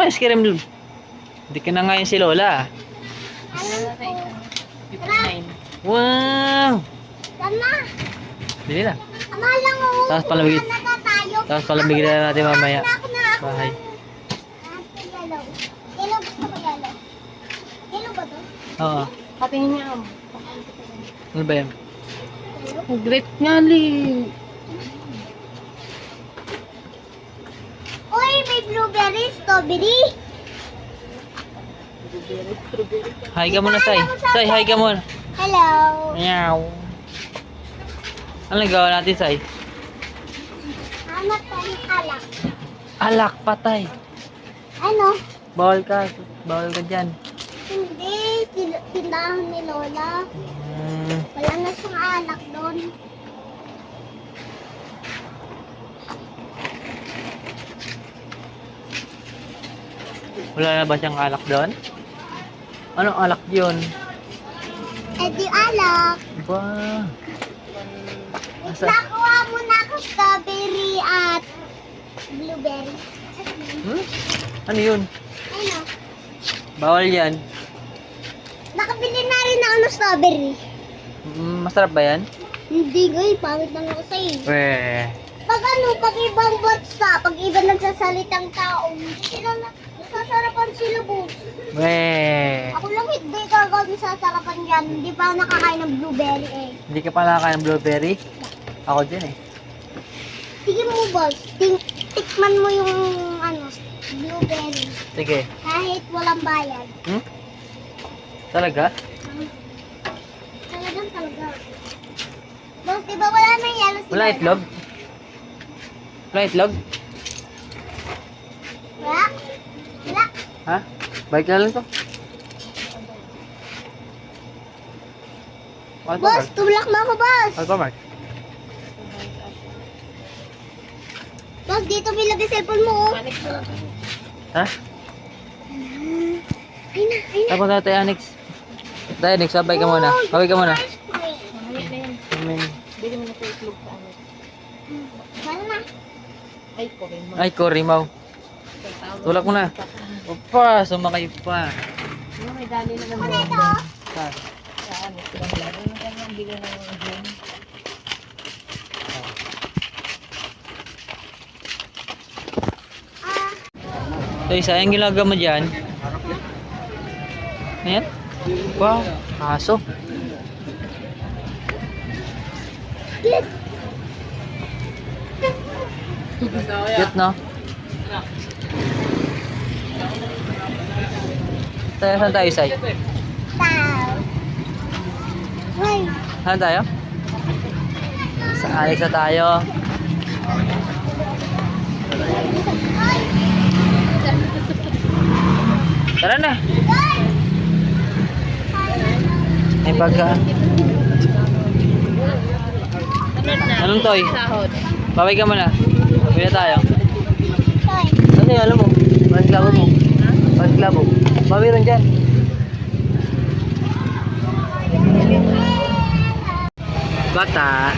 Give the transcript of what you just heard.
ice cream. Hindi ka na ngayon si Lola. Wow! Tama. Bili na. Ama lang o. Tapos palamigin. Tayo. Tapos palamigin na natin mamaya. Bahay. Yellow. Yellow gusto ko yellow. Yellow ba to? Oo. Patingin niya. Ano ba yan? Grape nga li. Uy, may blueberry, strawberry. Hi ka muna, Sai. Sai, hi ka muna. Hello. Meow. Ano gawa natin, Sai? Anak tayo alak. Alak, patay. Ano? Bawal ka. Bawal ka dyan. Hindi. Tindahan ni Lola. Wala na siyang alak doon. Wala na ba siyang alak doon? Anong alak yun? Eh di alak. Ba? Asa? Nakuha mo na ako strawberry at blueberry. Ano yun? Ano? Bawal yan. Nakabili na rin ako ng strawberry. Masarap ba yan? Hindi guys, pawit lang ako sa'yo. Weh. Pag ano, pag ibang bansa, pag iba nagsasalitang tao, hindi sila nasasarapan sila boss. Weh. Ako lang hindi kagawin sasarapan yan. Hindi pa nakakain ng blueberry eh. Hindi ka pala kaya ng blueberry? Ako din eh. Sige mo boss, tikman mo yung ano, blueberry. Sige. Kahit walang bayad. Talaga? Talagang talaga. Boss, di ba wala nang yellow si Wala Lola? itlog? Wala itlog? Wala? Wala. Ha? Balik na lang to. Boss, tulak mo ako boss. Alphamart. Boss, dito may lagay cellphone mo oh. Ha? Ay na, ay na. Tapos na tayo, Anix. Tayo, Anix. Sabay ka muna. Sabay ka muna. Mamit na yan. Amen. Bili mo na sa itlog sa ano. Wala na. Ay, ko rin mo. Ay, Korimaw. Tulak mo na. Opa, sumakay pa. Ano, may dali na Ano naman. ito? Ha? Saan? Silang laro na kanyang bili ng gym. Ah, So, isa yung ginagawa mo dyan. Ayan. Wow, aso. cute. Cute, no? Saan tayo, Sai? Tao. Ay, Saan tayo? Sa Alex na tayo. Tara na. May pagka. Anong toy? Sahod. Babay ka muna. Babay na tayo. toy. Ano yung alam mo? Bakit klabo mo? Bakit klabo? Babay rin dyan. Bata.